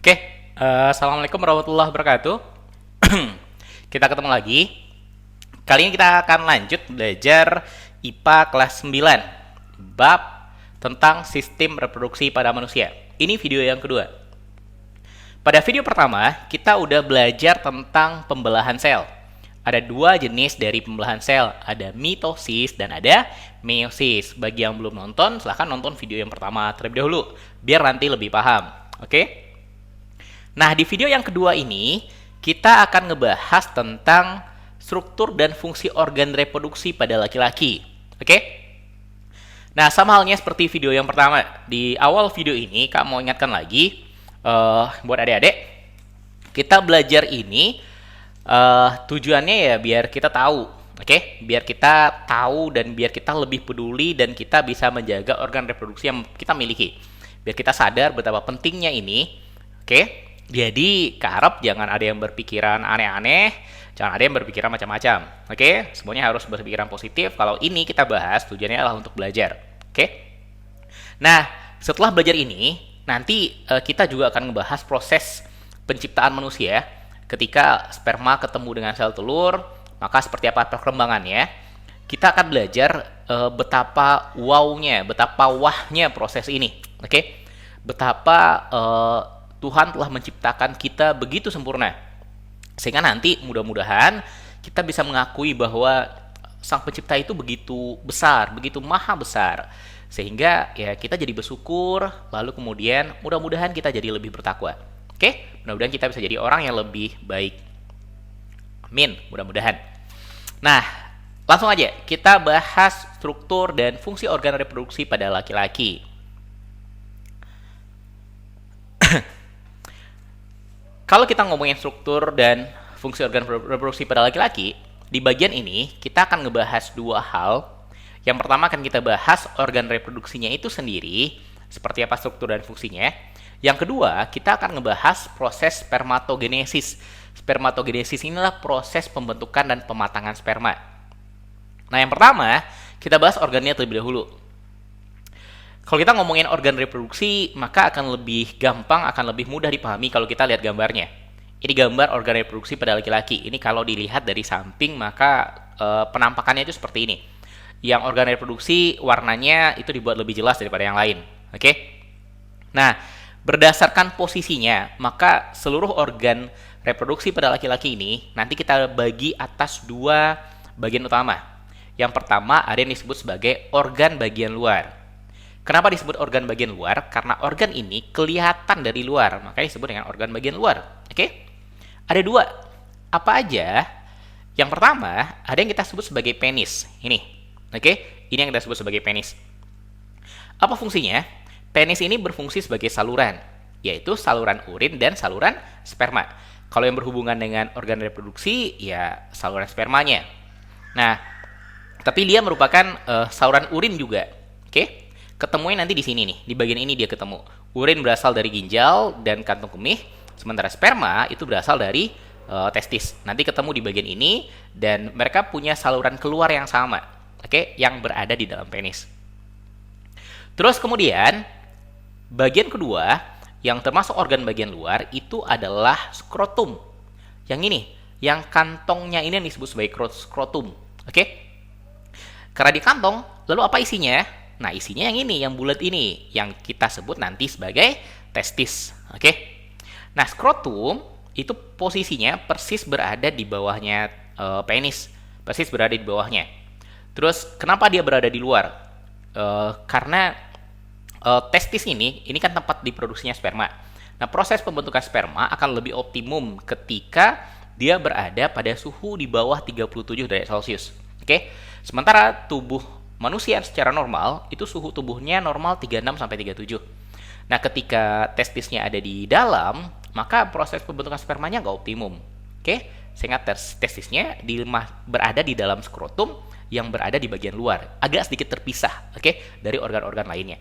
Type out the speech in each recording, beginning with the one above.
Oke, Assalamualaikum warahmatullahi wabarakatuh. Kita ketemu lagi. Kali ini kita akan lanjut belajar IPA kelas 9, bab tentang sistem reproduksi pada manusia. Ini video yang kedua. Pada video pertama, kita udah belajar tentang pembelahan sel. Ada dua jenis dari pembelahan sel, ada mitosis dan ada meiosis. Bagi yang belum nonton, silahkan nonton video yang pertama terlebih dahulu, biar nanti lebih paham. Oke? Nah, di video yang kedua ini, kita akan ngebahas tentang struktur dan fungsi organ reproduksi pada laki-laki. Oke? Nah, sama halnya seperti video yang pertama. Di awal video ini, Kak mau ingatkan lagi, buat adik-adik, kita belajar ini tujuannya ya biar kita tahu. Oke? Biar kita tahu dan biar kita lebih peduli dan kita bisa menjaga organ reproduksi yang kita miliki. Biar kita sadar betapa pentingnya ini. Oke? Jadi, Kak jangan ada yang berpikiran aneh-aneh, jangan ada yang berpikiran macam-macam. Oke? Semuanya harus berpikiran positif. Kalau ini kita bahas, tujuannya adalah untuk belajar. Oke? Nah, setelah belajar ini, nanti kita juga akan membahas proses penciptaan manusia. Ketika sperma ketemu dengan sel telur, maka seperti apa perkembangannya. Kita akan belajar betapa wow-nya, betapa wahnya proses ini. Oke? Betapa Tuhan telah menciptakan kita begitu sempurna. Sehingga nanti mudah-mudahan kita bisa mengakui bahwa Sang Pencipta itu begitu besar, begitu maha besar. Sehingga ya kita jadi bersyukur, lalu kemudian mudah-mudahan kita jadi lebih bertakwa. Oke? Mudah-mudahan kita bisa jadi orang yang lebih baik. Amin, mudah-mudahan. Nah, langsung aja kita bahas struktur dan fungsi organ reproduksi pada laki-laki. Kalau kita ngomongin struktur dan fungsi organ reproduksi pada laki-laki, di bagian ini kita akan ngebahas dua hal. Yang pertama akan kita bahas organ reproduksinya itu sendiri, seperti apa struktur dan fungsinya. Yang kedua, kita akan ngebahas proses spermatogenesis. Spermatogenesis inilah proses pembentukan dan pematangan sperma. Nah, yang pertama, kita bahas organnya terlebih dahulu. Kalau kita ngomongin organ reproduksi, maka akan lebih gampang, akan lebih mudah dipahami kalau kita lihat gambarnya. Ini gambar organ reproduksi pada laki-laki. Ini kalau dilihat dari samping, maka penampakannya itu seperti ini. Yang organ reproduksi warnanya itu dibuat lebih jelas daripada yang lain. Oke? Nah, berdasarkan posisinya, maka seluruh organ reproduksi pada laki-laki ini nanti kita bagi atas dua bagian utama. Yang pertama ada yang disebut sebagai organ bagian luar. Kenapa disebut organ bagian luar? Karena organ ini kelihatan dari luar, makanya disebut dengan organ bagian luar. Oke? Ada dua. Apa aja? Yang pertama, ada yang kita sebut sebagai penis. Ini. Oke? Ini yang kita sebut sebagai penis. Apa fungsinya? Penis ini berfungsi sebagai saluran, yaitu saluran urin dan saluran sperma. Kalau yang berhubungan dengan organ reproduksi, ya saluran spermanya. Nah, tapi dia merupakan saluran urin juga. Oke? Ketemunya nanti di sini nih, di bagian ini dia ketemu. Urin berasal dari ginjal dan kantung kemih, sementara sperma itu berasal dari testis. Nanti ketemu di bagian ini dan mereka punya saluran keluar yang sama, oke, yang berada di dalam penis. Terus kemudian bagian kedua yang termasuk organ bagian luar itu adalah skrotum. Yang ini, yang kantongnya ini yang disebut sebagai skrotum, oke? Karena di kantong, lalu apa isinya? Nah, isinya yang ini, yang bulat ini, yang kita sebut nanti sebagai testis. Oke? Nah, skrotum itu posisinya persis berada di bawahnya penis. Persis berada di bawahnya. Terus, kenapa dia berada di luar? Karena testis ini kan tempat diproduksinya sperma. Nah, proses pembentukan sperma akan lebih optimum ketika dia berada pada suhu di bawah 37 derajat Celcius. Oke? Sementara tubuh manusia secara normal itu suhu tubuhnya normal 36 sampai 37. Nah, ketika testisnya ada di dalam, maka proses pembentukan spermanya nggak optimum. Oke? Sehingga testisnya berada di dalam skrotum yang berada di bagian luar, agak sedikit terpisah, oke, dari organ-organ lainnya.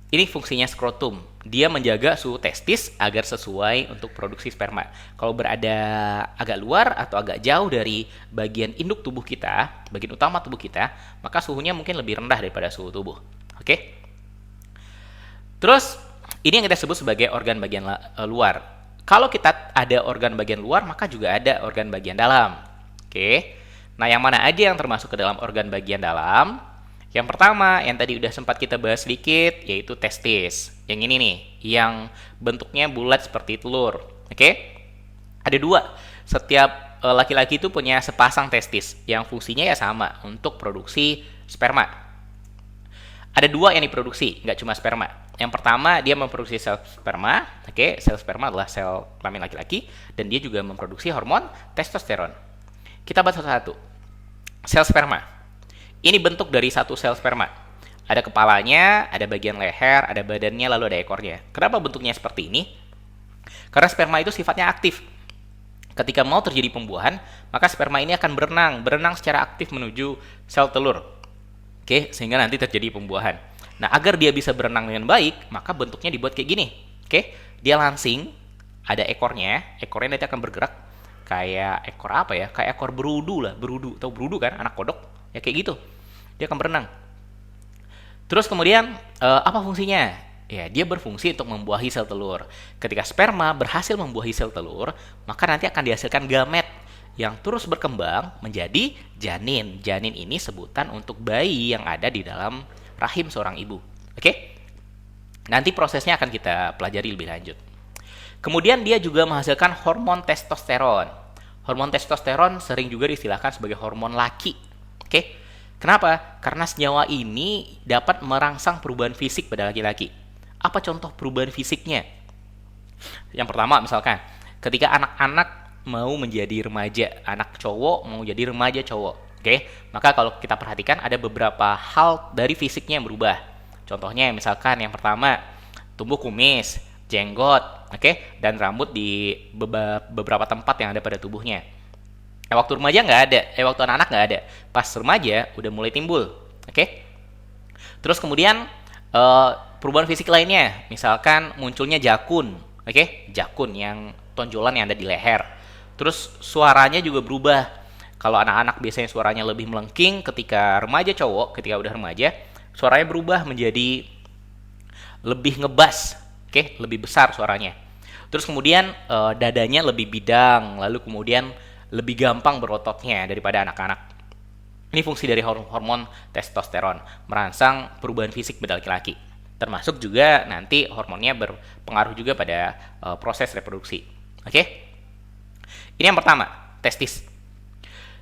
Ini fungsinya skrotum. Dia menjaga suhu testis agar sesuai untuk produksi sperma. Kalau berada agak luar atau agak jauh dari bagian induk tubuh kita, bagian utama tubuh kita, maka suhunya mungkin lebih rendah daripada suhu tubuh. Oke? Terus Ini yang kita sebut sebagai organ bagian luar. Kalau kita ada organ bagian luar, maka juga ada organ bagian dalam. Oke. Nah, yang mana aja yang termasuk ke dalam organ bagian dalam? Yang pertama, yang tadi udah sempat kita bahas sedikit, yaitu testis. Yang ini nih, yang bentuknya bulat seperti telur. Oke? Ada dua. Setiap laki-laki itu punya sepasang testis, yang fungsinya ya sama, untuk produksi sperma. Ada dua yang diproduksi, nggak cuma sperma. Yang pertama, dia memproduksi sel sperma. Oke, sel sperma adalah sel kelamin laki-laki, dan dia juga memproduksi hormon testosteron. Kita bahas satu-satu. Sel sperma. Ini bentuk dari satu sel sperma. Ada kepalanya, ada bagian leher, ada badannya, lalu ada ekornya. Kenapa bentuknya seperti ini? Karena sperma itu sifatnya aktif. Ketika mau terjadi pembuahan, maka sperma ini akan berenang secara aktif menuju sel telur. Oke, sehingga nanti terjadi pembuahan. Nah, agar dia bisa berenang dengan baik, maka bentuknya dibuat kayak gini. Oke, dia langsing, ada ekornya nanti akan bergerak kayak ekor apa ya? Kayak ekor berudu lah, berudu. Tahu berudu kan? Anak kodok. Ya kayak gitu. Dia akan berenang. Terus kemudian apa fungsinya? Ya, dia berfungsi untuk membuahi sel telur. Ketika sperma berhasil membuahi sel telur, maka nanti akan dihasilkan gamet yang terus berkembang menjadi janin. Janin ini sebutan untuk bayi yang ada di dalam rahim seorang ibu. Oke? Nanti prosesnya akan kita pelajari lebih lanjut. Kemudian dia juga menghasilkan hormon testosteron. Hormon testosteron sering juga diistilahkan sebagai hormon laki. Oke? Kenapa? Karena senyawa ini dapat merangsang perubahan fisik pada laki-laki. Apa contoh perubahan fisiknya? Yang pertama misalkan, ketika anak-anak mau menjadi remaja, anak cowok mau jadi remaja cowok. Oke? Maka kalau kita perhatikan ada beberapa hal dari fisiknya yang berubah. Contohnya misalkan yang pertama, tumbuh kumis, jenggot, oke, dan rambut di beberapa tempat yang ada pada tubuhnya. Waktu remaja nggak ada, waktu anak-anak nggak ada. Pas remaja udah mulai timbul, oke. Terus kemudian perubahan fisik lainnya, misalkan munculnya jakun, oke, jakun yang tonjolan yang ada di leher. Terus suaranya juga berubah. Kalau anak-anak biasanya suaranya lebih melengking, ketika remaja cowok, ketika udah remaja, suaranya berubah menjadi lebih ngebas, oke, lebih besar suaranya. Terus kemudian dadanya lebih bidang, lalu kemudian lebih gampang berototnya daripada anak-anak. Ini fungsi dari hormon testosteron, merangsang perubahan fisik pada laki-laki. Termasuk juga nanti hormonnya berpengaruh juga pada proses reproduksi. Oke? Ini yang pertama, testis.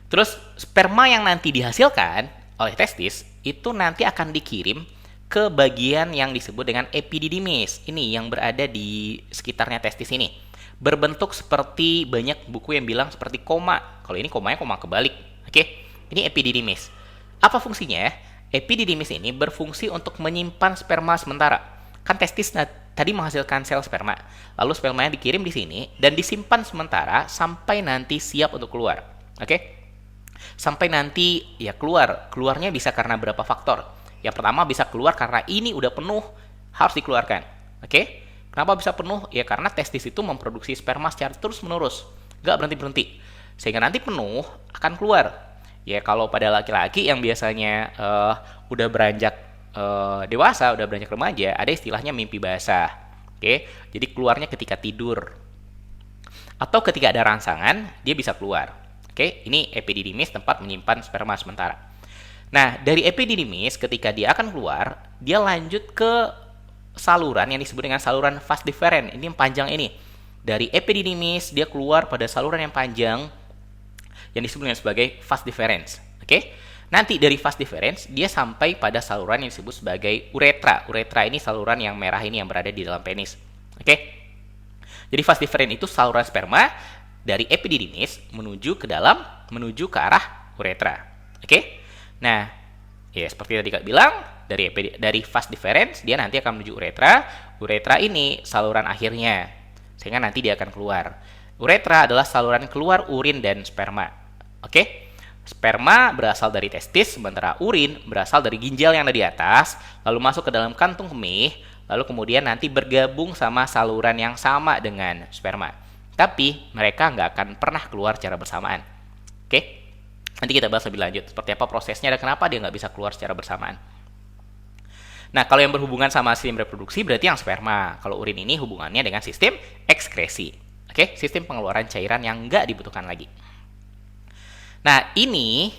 Terus sperma yang nanti dihasilkan oleh testis itu nanti akan dikirim ke bagian yang disebut dengan epididymis. Ini yang berada di sekitarnya testis ini. Berbentuk seperti banyak buku yang bilang seperti koma. Kalau ini komanya koma kebalik. Oke? Ini epididymis. Apa fungsinya? Epididymis ini berfungsi untuk menyimpan sperma sementara. Kan testis tadi menghasilkan sel sperma. Lalu spermanya dikirim di sini dan disimpan sementara sampai nanti siap untuk keluar. Oke? Sampai nanti ya keluar. Keluarnya bisa karena berapa faktor. Yang pertama bisa keluar karena ini udah penuh, harus dikeluarkan. Oke? Kenapa bisa penuh? Ya karena testis itu memproduksi sperma secara terus-menerus. Nggak berhenti-berhenti. Sehingga nanti penuh akan keluar. Ya kalau pada laki-laki yang biasanya udah beranjak dewasa, udah beranjak remaja, ada istilahnya mimpi basah. Oke? Jadi keluarnya ketika tidur. Atau ketika ada rangsangan, dia bisa keluar. Oke? Ini epididymis, tempat menyimpan sperma sementara. Nah, dari epididymis ketika dia akan keluar, dia lanjut ke saluran yang disebut dengan saluran vas deferens. Ini yang panjang ini. Dari epididymis dia keluar pada saluran yang panjang yang disebut dengan sebagai vas deferens. Oke? Nanti dari vas deferens dia sampai pada saluran yang disebut sebagai uretra. Uretra ini saluran yang merah ini yang berada di dalam penis. Oke? Jadi vas deferens itu saluran sperma dari epididymis menuju ke arah uretra. Oke? Nah, ya seperti tadi Kak bilang, dari vas deferens dia nanti akan menuju uretra. Uretra ini saluran akhirnya, sehingga nanti dia akan keluar. Uretra adalah saluran keluar urin dan sperma. Oke? Sperma berasal dari testis, sementara urin berasal dari ginjal yang ada di atas, lalu masuk ke dalam kantung kemih, lalu kemudian nanti bergabung sama saluran yang sama dengan sperma. Tapi mereka nggak akan pernah keluar secara bersamaan. Oke? Nanti kita bahas lebih lanjut seperti apa prosesnya dan kenapa dia nggak bisa keluar secara bersamaan. Nah, kalau yang berhubungan sama sistem reproduksi berarti yang sperma. Kalau urin ini hubungannya dengan sistem ekskresi. Oke, sistem pengeluaran cairan yang nggak dibutuhkan lagi. Nah, ini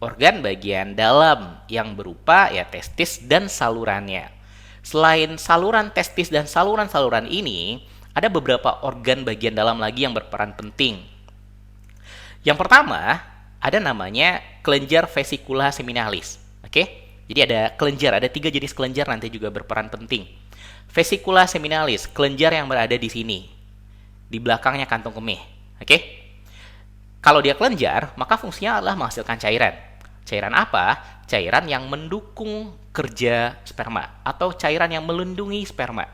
organ bagian dalam yang berupa ya testis dan salurannya. Selain saluran testis dan saluran-saluran ini, ada beberapa organ bagian dalam lagi yang berperan penting. Yang pertama, ada namanya kelenjar vesicula seminalis. Oke? Jadi ada kelenjar, ada 3 jenis kelenjar nanti juga berperan penting. Vesicula seminalis, kelenjar yang berada di sini. Di belakangnya kantung kemih. Oke? Kalau dia kelenjar, maka fungsinya adalah menghasilkan cairan. Cairan apa? Cairan yang mendukung kerja sperma atau cairan yang melindungi sperma.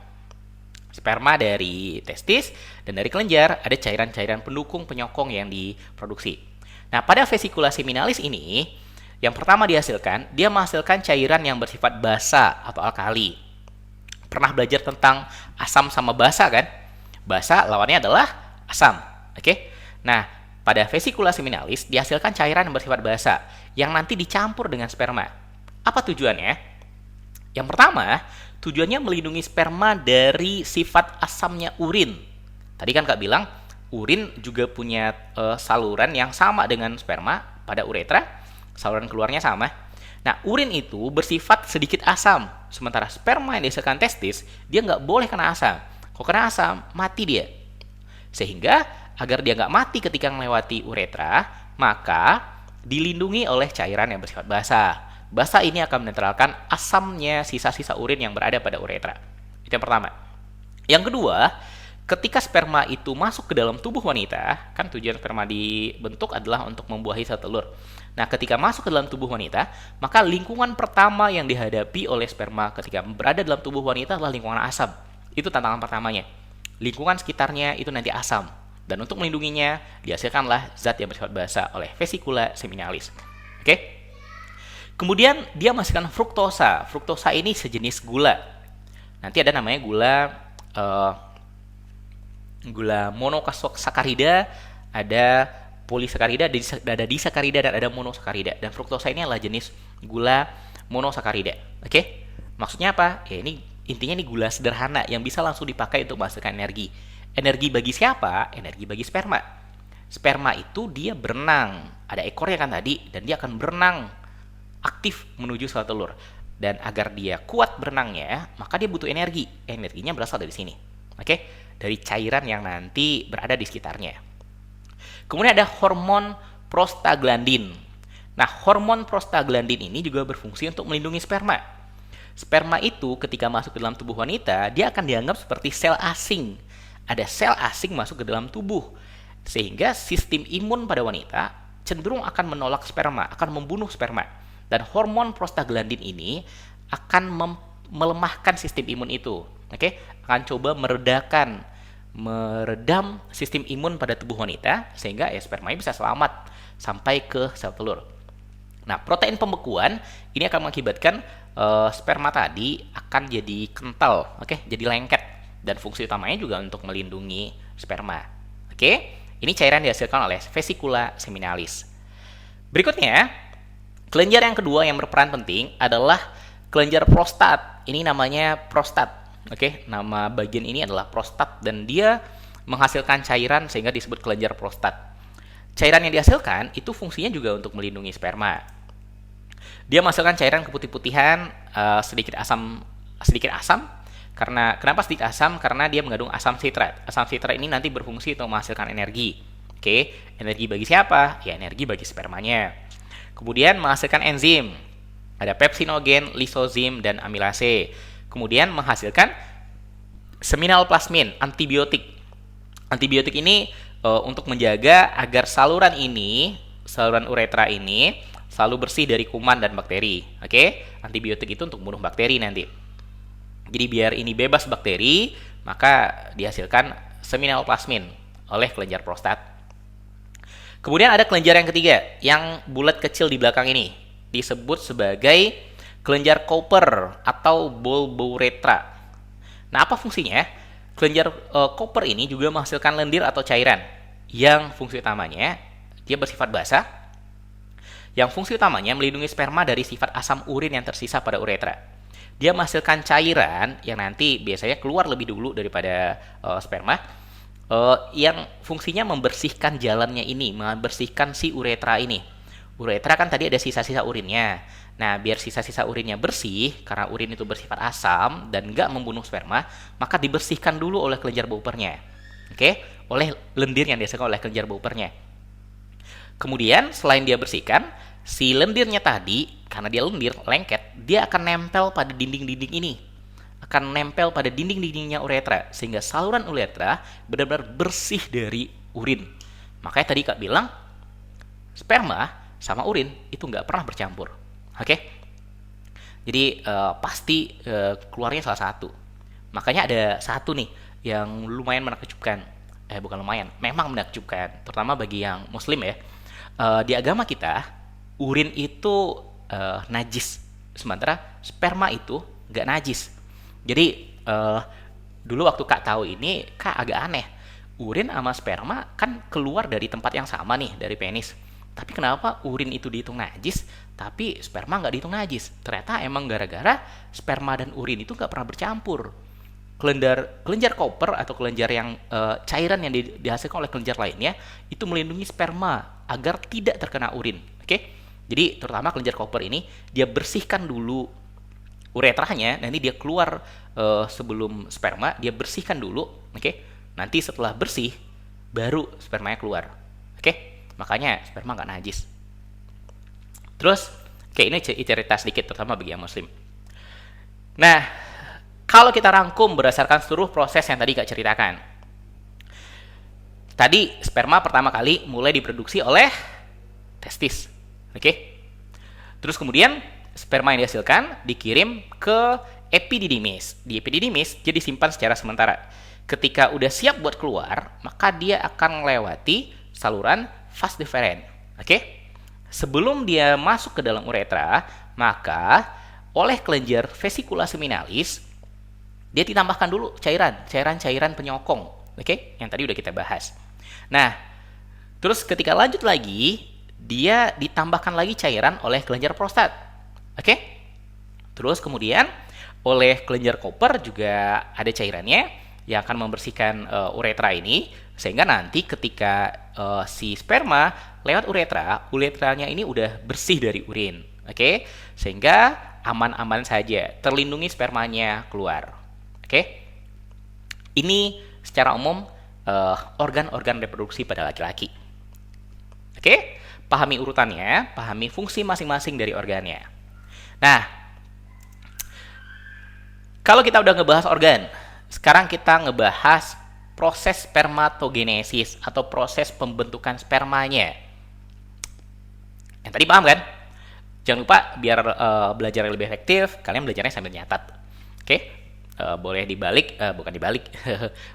Sperma dari testis dan dari kelenjar ada cairan-cairan pendukung penyokong yang diproduksi. Nah, pada vesicula seminalis ini, yang pertama dihasilkan, dia menghasilkan cairan yang bersifat basa atau alkali. Pernah belajar tentang asam sama basa kan? Basa lawannya adalah asam. Oke? Nah, pada vesicula seminalis dihasilkan cairan yang bersifat basa yang nanti dicampur dengan sperma. Apa tujuannya? Yang pertama, tujuannya melindungi sperma dari sifat asamnya urin. Tadi kan Kak bilang, urin juga punya saluran yang sama dengan sperma pada uretra. Saluran keluarnya sama. Nah, urin itu bersifat sedikit asam. Sementara sperma yang dihasilkan testis, dia nggak boleh kena asam. Kalau kena asam, mati dia. Sehingga, agar dia nggak mati ketika melewati uretra, maka dilindungi oleh cairan yang bersifat basa. Basa ini akan menetralkan asamnya sisa-sisa urin yang berada pada uretra. Itu yang pertama. Yang kedua, ketika sperma itu masuk ke dalam tubuh wanita, kan tujuan sperma dibentuk adalah untuk membuahi sel telur. Nah, ketika masuk ke dalam tubuh wanita, maka lingkungan pertama yang dihadapi oleh sperma ketika berada dalam tubuh wanita adalah lingkungan asam. Itu tantangan pertamanya. Lingkungan sekitarnya itu nanti asam. Dan untuk melindunginya, dihasilkanlah zat yang bersifat basa oleh vesicula seminalis. Oke? Kemudian, dia menghasilkan fruktosa. Fruktosa ini sejenis gula. Nanti ada namanya gula monosakarida, ada polisakarida, ada disakarida, dan ada monosakarida. Dan fruktosa ini adalah jenis gula monosakarida. Oke? Maksudnya apa? Ya, ini intinya ini gula sederhana yang bisa langsung dipakai untuk menghasilkan energi. Energi bagi siapa? Energi bagi sperma. Sperma itu dia berenang. Ada ekornya kan tadi, dan dia akan berenang aktif menuju sel telur. Dan agar dia kuat berenangnya, maka dia butuh energi. Energinya berasal dari sini. Oke? Dari cairan yang nanti berada di sekitarnya. Kemudian ada hormon prostaglandin. Nah, hormon prostaglandin ini juga berfungsi untuk melindungi sperma. Sperma itu ketika masuk ke dalam tubuh wanita, dia akan dianggap seperti sel asing. Ada sel asing masuk ke dalam tubuh. Sehingga sistem imun pada wanita cenderung akan menolak sperma, akan membunuh sperma. Dan hormon prostaglandin ini akan melemahkan sistem imun itu. Oke? Akan coba meredam sistem imun pada tubuh wanita sehingga ya spermanya bisa selamat sampai ke sel telur. Nah, protein pembekuan ini akan mengakibatkan sperma tadi akan jadi kental, jadi lengket, dan fungsi utamanya juga untuk melindungi sperma. Ini cairan dihasilkan oleh vesicula seminalis. Berikutnya, kelenjar yang kedua yang berperan penting adalah kelenjar prostat. Ini namanya prostat. Nama bagian ini adalah prostat dan dia menghasilkan cairan sehingga disebut kelenjar prostat. Cairan yang dihasilkan itu fungsinya juga untuk melindungi sperma. Dia menghasilkan cairan keputih-putihan, sedikit asam. Kenapa sedikit asam? Karena dia mengandung asam sitrat. Asam sitrat ini nanti berfungsi untuk menghasilkan energi. Energi bagi siapa? Ya, energi bagi spermanya. Kemudian menghasilkan enzim. Ada pepsinogen, lisozim, dan amilase. Kemudian menghasilkan seminal plasmin, antibiotik. Antibiotik ini untuk menjaga agar saluran uretra ini selalu bersih dari kuman dan bakteri. Antibiotik itu untuk membunuh bakteri nanti. Jadi biar ini bebas bakteri, maka dihasilkan seminal plasmin oleh kelenjar prostat. Kemudian ada kelenjar yang ketiga, yang bulat kecil di belakang ini, disebut sebagai kelenjar Cooper atau bulbouretra. Nah, apa fungsinya? Kelenjar Cooper ini juga menghasilkan lendir atau cairan yang fungsi utamanya dia bersifat basa. Yang fungsi utamanya melindungi sperma dari sifat asam urin yang tersisa pada uretra. Dia menghasilkan cairan yang nanti biasanya keluar lebih dulu daripada sperma, yang fungsinya membersihkan jalannya ini, membersihkan si uretra ini. Uretra kan tadi ada sisa-sisa urinnya. Nah, biar sisa-sisa urinnya bersih, karena urin itu bersifat asam dan nggak membunuh sperma, maka dibersihkan dulu oleh kelenjar baupernya. Oke, oleh lendir yang dihasilkan oleh kelenjar baupernya. Kemudian, selain dia bersihkan, si lendirnya tadi, karena dia lendir, lengket, dia akan nempel pada dinding-dinding ini. Akan nempel pada dinding-dindingnya uretra, sehingga saluran uretra benar-benar bersih dari urin. Makanya tadi Kak bilang, sperma sama urin itu nggak pernah bercampur. Oke? Jadi pasti keluarnya salah satu. Makanya ada satu nih yang lumayan menakjubkan. Bukan lumayan, memang menakjubkan, terutama bagi yang muslim ya. Di agama kita, urin itu najis, sementara sperma itu nggak najis. Jadi dulu waktu Kak tahu ini, Kak agak aneh. Urin sama sperma kan keluar dari tempat yang sama nih, dari penis. Tapi kenapa urin itu dihitung najis, tapi sperma nggak dihitung najis? Ternyata emang gara-gara sperma dan urin itu nggak pernah bercampur. Kelenjar koper atau kelenjar yang cairan yang dihasilkan oleh kelenjar lainnya itu melindungi sperma agar tidak terkena urin. Oke? Jadi terutama kelenjar koper ini dia bersihkan dulu uretranya, nanti dia keluar sebelum sperma, dia bersihkan dulu. Oke? Nanti setelah bersih baru spermanya keluar. Oke? Makanya sperma nggak najis. Terus, oke, ini cerita sedikit terutama bagi yang muslim. Nah, kalau kita rangkum berdasarkan seluruh proses yang tadi Kak ceritakan. Tadi sperma pertama kali mulai diproduksi oleh testis. Oke? Terus kemudian sperma yang dihasilkan dikirim ke epididymis. Di epididymis dia disimpan secara sementara. Ketika udah siap buat keluar, maka dia akan melewati saluran vas deferens. Oke? Sebelum dia masuk ke dalam uretra, maka oleh kelenjar vesicula seminalis dia ditambahkan dulu cairan penyokong, oke? Yang tadi udah kita bahas. Nah, terus ketika lanjut lagi, dia ditambahkan lagi cairan oleh kelenjar prostat, oke? Terus kemudian oleh kelenjar koper juga ada cairannya yang akan membersihkan uretra ini, sehingga nanti ketika si sperma lewat uretranya ini udah bersih dari urin, oke? Sehingga aman-aman saja, terlindungi spermanya keluar. Oke, ini secara umum organ-organ reproduksi pada laki-laki. Oke, pahami urutannya, pahami fungsi masing-masing dari organnya. Nah, kalau kita udah ngebahas organ, sekarang kita ngebahas proses spermatogenesis atau proses pembentukan spermanya. Yang tadi paham kan? Jangan lupa biar belajarnya lebih efektif, kalian belajarnya sambil nyatat. Oke? Boleh dibalik, bukan dibalik,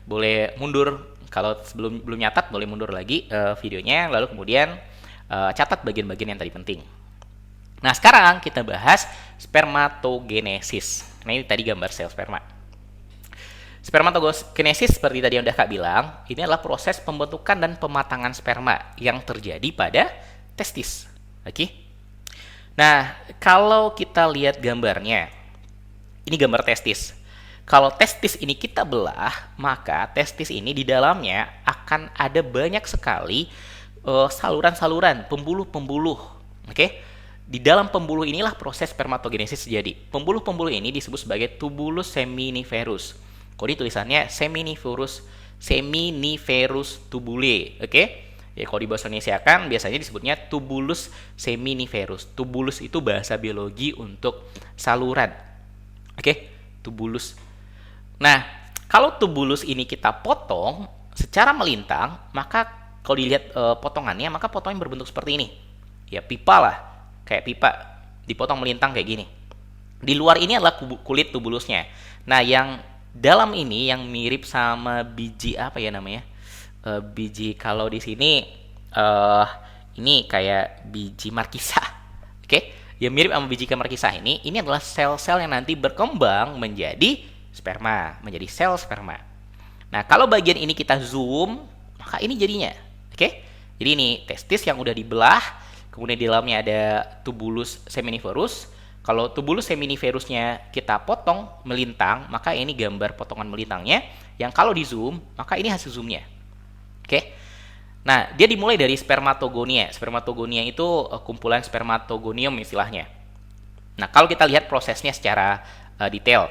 boleh mundur. Kalau belum nyatat, boleh mundur lagi videonya, lalu kemudian catat bagian-bagian yang tadi penting. Nah, sekarang kita bahas spermatogenesis. Nah, ini tadi gambar sel sperma. Spermatogenesis seperti tadi yang udah Kak bilang, ini adalah proses pembentukan dan pematangan sperma yang terjadi pada testis. Oke? Nah, kalau kita lihat gambarnya, ini gambar testis. Kalau testis ini kita belah, maka testis ini di dalamnya akan ada banyak sekali saluran-saluran, pembuluh-pembuluh. Oke? Di dalam pembuluh inilah proses spermatogenesis terjadi. Pembuluh-pembuluh ini disebut sebagai tubulus seminiferus. Kode tulisannya seminiferus tubule. Oke? Ya, kalau di bahasa Indonesia kan biasanya disebutnya tubulus seminiferus. Tubulus itu bahasa biologi untuk saluran. Oke? Tubulus. Nah, kalau tubulus ini kita potong secara melintang, maka kalau dilihat potongannya, maka potongannya berbentuk seperti ini. Ya, pipa lah. Kayak pipa dipotong melintang kayak gini. Di luar ini adalah kulit tubulusnya. Nah, yang dalam ini yang mirip sama biji apa ya namanya? Biji kalau di sini ini kayak biji markisa. Oke? Yang mirip sama biji markisa ini adalah sel-sel yang nanti berkembang menjadi sperma, menjadi sel sperma. Nah, kalau bagian ini kita zoom, maka ini jadinya. Oke? Jadi ini testis yang udah dibelah, kemudian di dalamnya ada tubulus seminiferus. Kalau tubulus seminiferusnya kita potong melintang, maka ini gambar potongan melintangnya. Yang kalau di zoom, maka ini hasil zoomnya. Oke. Nah, dia dimulai dari spermatogonia. Spermatogonia itu kumpulan spermatogonium istilahnya. Nah, kalau kita lihat prosesnya secara detail.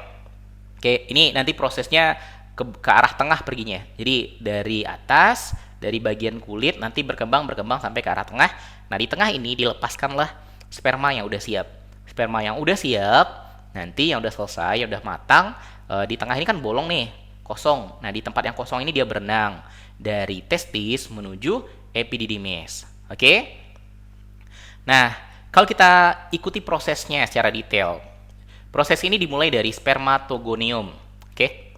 Oke, ini nanti prosesnya ke arah tengah perginya. Jadi dari atas, dari bagian kulit nanti berkembang sampai ke arah tengah. Nah, di tengah ini dilepaskanlah sperma yang udah siap. Sperma yang udah siap, nanti yang udah selesai, yang udah matang, di tengah ini kan bolong nih, kosong. Nah, di tempat yang kosong ini dia berenang dari testis menuju epididymis. Oke? Nah, kalau kita ikuti prosesnya secara detail, proses ini dimulai dari spermatogonium. Oke?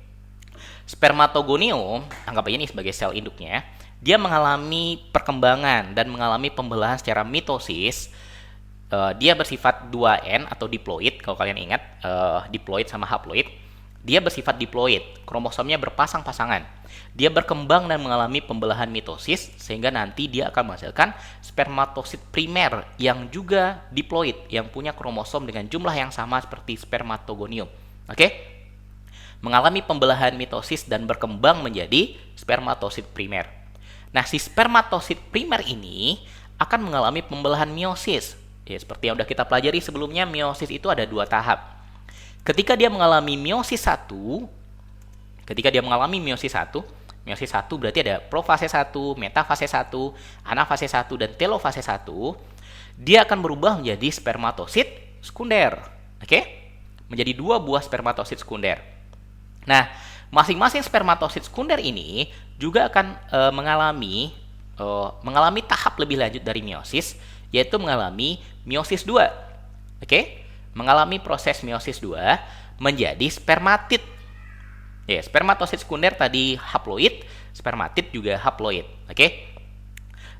Spermatogonium, anggap aja ini sebagai sel induknya, dia mengalami perkembangan dan mengalami pembelahan secara mitosis. Dia bersifat 2N atau diploid, kalau kalian ingat, diploid sama haploid. Dia bersifat diploid, kromosomnya berpasang-pasangan. Dia berkembang dan mengalami pembelahan mitosis, sehingga nanti dia akan menghasilkan spermatosit primer yang juga diploid, yang punya kromosom dengan jumlah yang sama seperti spermatogonium. Oke? Mengalami pembelahan mitosis dan berkembang menjadi spermatosit primer. Nah, si spermatosit primer ini akan mengalami pembelahan meiosis. Ya, seperti yang sudah kita pelajari sebelumnya, meiosis itu ada 2 tahap. Ketika dia mengalami meiosis 1, meiosis 1 berarti ada profase 1, metafase 1, anafase 1, dan telofase 1, dia akan berubah menjadi spermatosit sekunder. Oke? Menjadi 2 buah spermatosit sekunder. Nah, masing-masing spermatosit sekunder ini juga akan mengalami tahap lebih lanjut dari meiosis, yaitu mengalami meiosis 2. Oke? Mengalami proses meiosis 2 menjadi spermatid. Ya, spermatosit sekunder tadi haploid, spermatid juga haploid. Oke?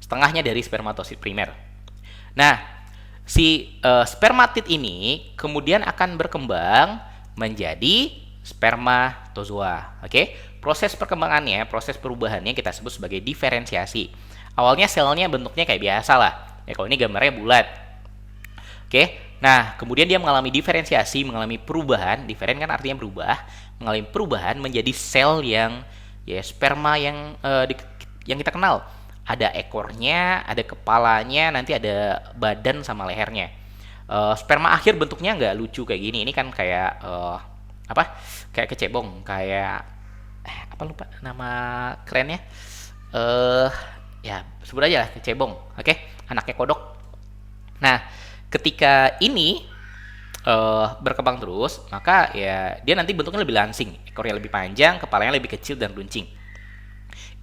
Setengahnya dari spermatosit primer. Nah, si spermatid ini kemudian akan berkembang menjadi spermatozoa. Oke? Proses perkembangannya, proses perubahannya kita sebut sebagai diferensiasi. Awalnya selnya bentuknya kayak biasa lah. Ya, kalau ini gambarnya bulat. Oke. Nah, kemudian dia mengalami diferensiasi, mengalami perubahan. Diferen kan artinya berubah, mengalami perubahan menjadi sel yang ya sperma yang yang kita kenal. Ada ekornya, ada kepalanya, nanti ada badan sama lehernya. Sperma akhir bentuknya nggak lucu kayak gini. Ini kan kayak kayak kecebong, kayak apa lupa nama kerennya. Ya sebut aja lah kecebong. Oke? Anaknya kodok. Nah, ketika ini berkembang terus, maka ya dia nanti bentuknya lebih langsing, ekornya lebih panjang, kepalanya lebih kecil dan runcing.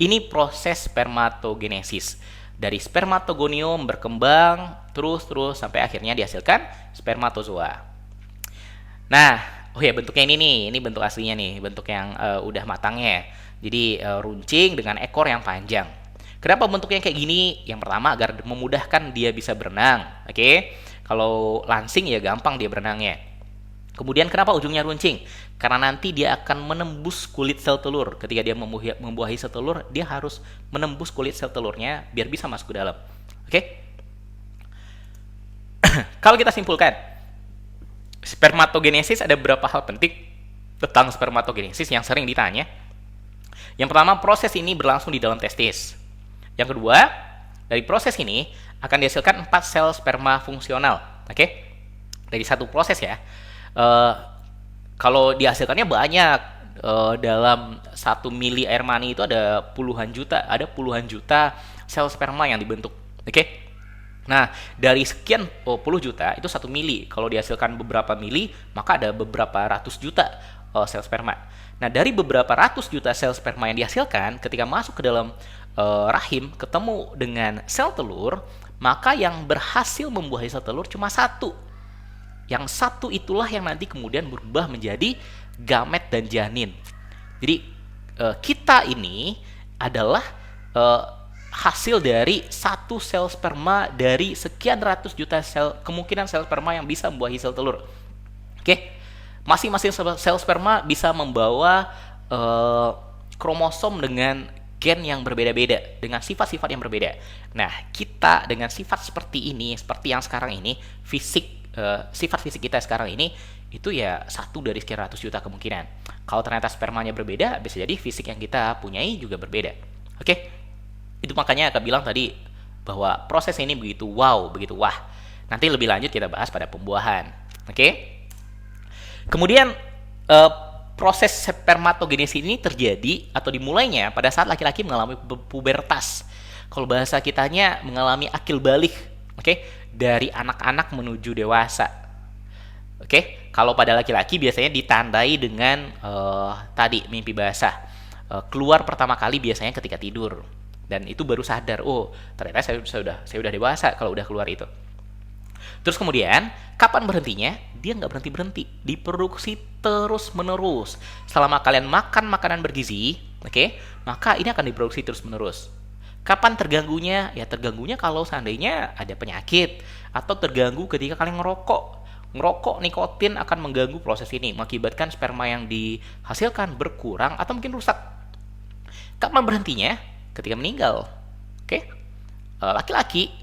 Ini proses spermatogenesis. Dari spermatogonium berkembang terus sampai akhirnya dihasilkan spermatozoa. Nah, oh ya bentuknya ini bentuk aslinya nih, bentuk yang udah matangnya. Jadi runcing dengan ekor yang panjang. Kenapa bentuknya kayak gini? Yang pertama agar memudahkan dia bisa berenang. Oke? Kalau langsing ya gampang dia berenangnya. Kemudian kenapa ujungnya runcing? Karena nanti dia akan menembus kulit sel telur. Ketika dia membuahi sel telur, dia harus menembus kulit sel telurnya biar bisa masuk ke dalam. Oke? Kalau kita simpulkan, spermatogenesis ada beberapa hal penting tentang spermatogenesis yang sering ditanya. Yang pertama, proses ini berlangsung di dalam testis. Yang kedua, dari proses ini akan dihasilkan 4 sel sperma fungsional. Oke? Dari satu proses ya. Kalau dihasilkannya banyak, dalam 1 mili air mani itu ada puluhan juta sel sperma yang dibentuk. Oke? Nah, dari sekian puluh juta itu 1 mili. Kalau dihasilkan beberapa mili, maka ada beberapa ratus juta sel sperma. Nah, dari beberapa ratus juta sel sperma yang dihasilkan, ketika masuk ke dalam rahim, ketemu dengan sel telur, maka yang berhasil membuahi sel telur cuma 1. Yang 1 itulah yang nanti kemudian berubah menjadi gamet dan janin. Jadi kita ini adalah hasil dari 1 sel sperma dari sekian ratus juta kemungkinan sel sperma yang bisa membuahi sel telur. Oke? Masing-masing sel sperma bisa membawa kromosom dengan gen yang berbeda-beda dengan sifat-sifat yang berbeda. Nah, kita dengan sifat seperti ini, seperti yang sekarang ini, sifat fisik kita sekarang ini, itu ya 1 dari sekian ratus juta kemungkinan. Kalau ternyata spermanya berbeda, bisa jadi fisik yang kita punyai juga berbeda. Oke? Itu makanya aku bilang tadi bahwa proses ini begitu wow, begitu wah. Nanti lebih lanjut kita bahas pada pembuahan. Oke? Kemudian proses spermatogenesis ini terjadi atau dimulainya pada saat laki-laki mengalami pubertas. Kalau bahasa kitanya mengalami akil balik, oke? Dari anak-anak menuju dewasa. Oke? Kalau pada laki-laki biasanya ditandai dengan tadi mimpi basah. Keluar pertama kali biasanya ketika tidur. Dan itu baru sadar, oh, ternyata saya udah dewasa kalau udah keluar itu. Terus kemudian, kapan berhentinya? Dia nggak berhenti-berhenti. Diproduksi terus-menerus. Selama kalian makan makanan bergizi, oke, maka ini akan diproduksi terus-menerus. Kapan terganggunya? Ya terganggunya kalau seandainya ada penyakit. Atau terganggu ketika kalian ngerokok. Ngerokok, nikotin akan mengganggu proses ini. Mengakibatkan sperma yang dihasilkan berkurang atau mungkin rusak. Kapan berhentinya? Ketika meninggal. Oke? Laki-laki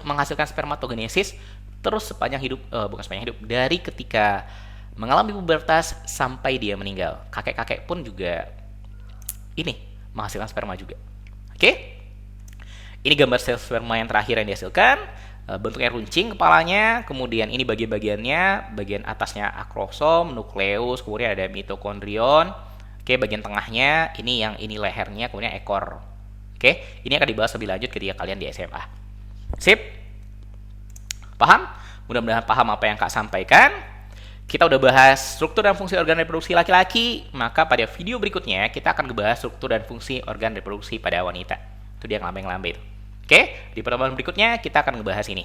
menghasilkan spermatogenesis terus sepanjang hidup, bukan sepanjang hidup, dari ketika mengalami pubertas sampai dia meninggal. Kakek-kakek pun juga ini menghasilkan sperma juga. Oke? Ini gambar sel sperma yang terakhir yang dihasilkan. Bentuknya runcing kepalanya, kemudian ini bagian-bagiannya, bagian atasnya akrosom, nukleus, kemudian ada mitokondrion. Oke, bagian tengahnya ini lehernya, kemudian ekor. Oke, ini akan dibahas lebih lanjut ketika kalian di SMA. Sip? Paham? Mudah-mudahan paham apa yang Kak sampaikan. Kita udah bahas struktur dan fungsi organ reproduksi laki-laki, maka pada video berikutnya kita akan membahas struktur dan fungsi organ reproduksi pada wanita. Itu dia yang lambe-lambe itu. Oke, di pertemuan berikutnya kita akan membahas ini.